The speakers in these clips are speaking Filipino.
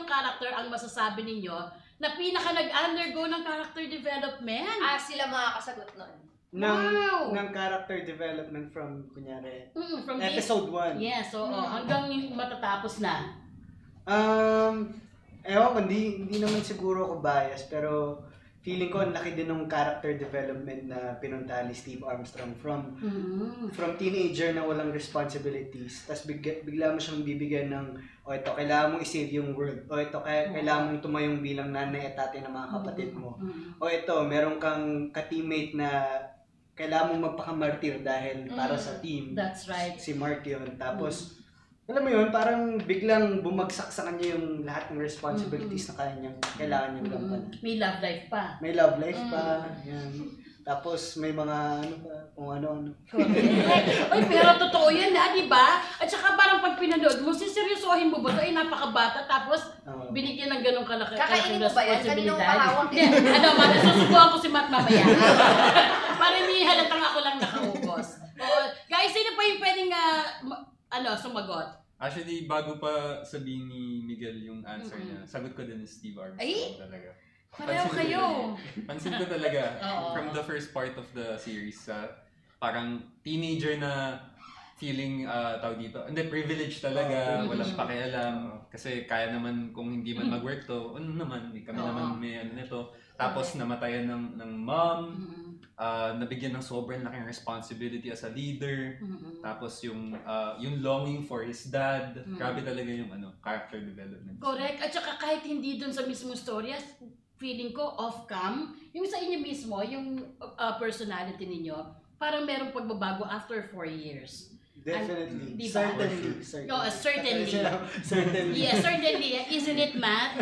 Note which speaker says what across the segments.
Speaker 1: sinong character ang masasabi ninyo na pinaka nag-undergo ng character development?
Speaker 2: Sila makakasagot nun.
Speaker 3: Ng character development from, kunyari,
Speaker 1: from
Speaker 3: episode 1.
Speaker 1: Yes, so hanggang matatapos na.
Speaker 3: Ewan ko, hindi naman siguro ako bias, pero feeling ko ang laki din ng character development na pinuntahan ni Steve Armstrong from teenager na walang responsibilities, tapos bigla mo siyang bibigyan ng ito, kailangan mong i-save yung world, ito, kailangan mong tumayong bilang nanay at tatay ng mga kapatid mo, ito, meron kang ka-teammate na kailangan mong magpakamartir dahil para sa team.
Speaker 1: That's right.
Speaker 3: Si Mark yun. Tapos alam mo yun, parang biglang bumagsak sa kanya yung lahat ng responsibilities na kailangan niyang gampanan.
Speaker 1: May love life pa.
Speaker 3: May love life pa. Yan. Tapos may mga kung ano-ano.
Speaker 1: Ay, pero totoo yan di ba? At saka parang pag pinanood mo, siseryosohin mo ba ito? Ay, napakabata. Tapos binigyan ng ganong kalaking
Speaker 2: kakainin mo ba yan? Kaninong pahawak yan?
Speaker 1: Susubuhan ko si Matt mamaya. Para hindi halatang ako lang nakaubos. Guys, sino pa yung pwedeng sumagot?
Speaker 4: Actually, bago pa sabihin ni Miguel yung answer niya, sagot ko din si Steve Armstrong talaga.
Speaker 1: Pareho kayo.
Speaker 4: Pansin ko talaga, from the first part of the series, parang teenager na feeling, tawag dito, hindi, privilege talaga, walang pakialam, kasi kaya naman kung hindi man mag-work to, kami naman may nito. Tapos namatayan ng mom, nabigyan ng sobrang laking responsibility as a leader, tapos yung longing for his dad, grabe talaga yung character development.
Speaker 1: Correct, at saka kahit hindi dun sa mismong story, feeling ko off-cam, yung sa inyo mismo, yung personality ninyo, parang merong pagbabago after 4 years.
Speaker 3: Definitely.
Speaker 1: Diba?
Speaker 3: Certainly.
Speaker 1: No, certainly.
Speaker 3: Certainly.
Speaker 1: Yes, certainly. Isn't it, Matt?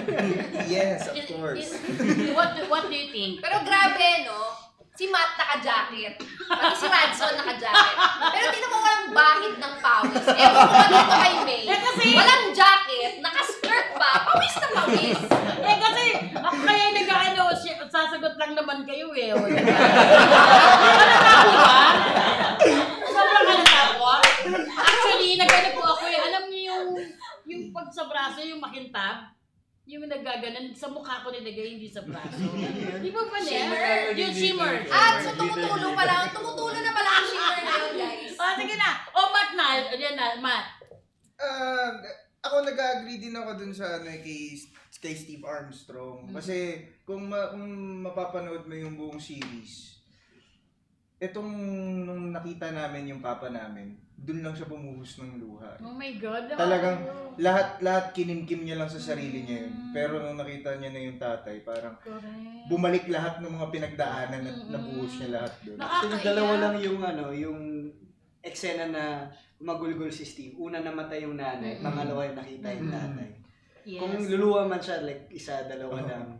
Speaker 5: Yes, of course.
Speaker 1: What do you think?
Speaker 2: Pero grabe, no? Si Matt naka-jacket. Pati si Radson naka-jacket. Pero tingnan mo walang bahid ng pawis. Ewan ko ba dito kay May? Walang jacket, naka-skirt pa, pawis na pawis.
Speaker 1: Kasi ako kaya sasagot lang naman kayo Halata ko ba? Sobrang halata ko. Actually, nagano po ako alam niyo yung pag sa braso, yung makintab, yung naggaganan, sa mukha ko nilagay, hindi sa braso. Di ba ba niya? Yung shimmer.
Speaker 2: So tumutulo na pala ang shimmer na yun, guys.
Speaker 1: Sige na. Matt na. Yan na, Matt.
Speaker 5: Ako nag-agree din ako dun sa kay Steve Armstrong. Kasi kung mapapanood mo yung buong series, nung nakita namin yung papa namin, dun lang siya bumuhos ng luha.
Speaker 1: Oh my God.
Speaker 5: Talagang lahat kinimkim niya lang sa sarili niya yun. Pero nung nakita niya na yung tatay, parang bumalik lahat ng mga pinagdaanan at nabuhos niya lahat dun.
Speaker 3: Actually, dalawa lang yung eksena na magulgol si Steve. Una namatay yung nanay, pangalawa yung nakita yung nanay.
Speaker 1: Yes.
Speaker 3: Kung luluwa man siya, like isa, dalawa lang.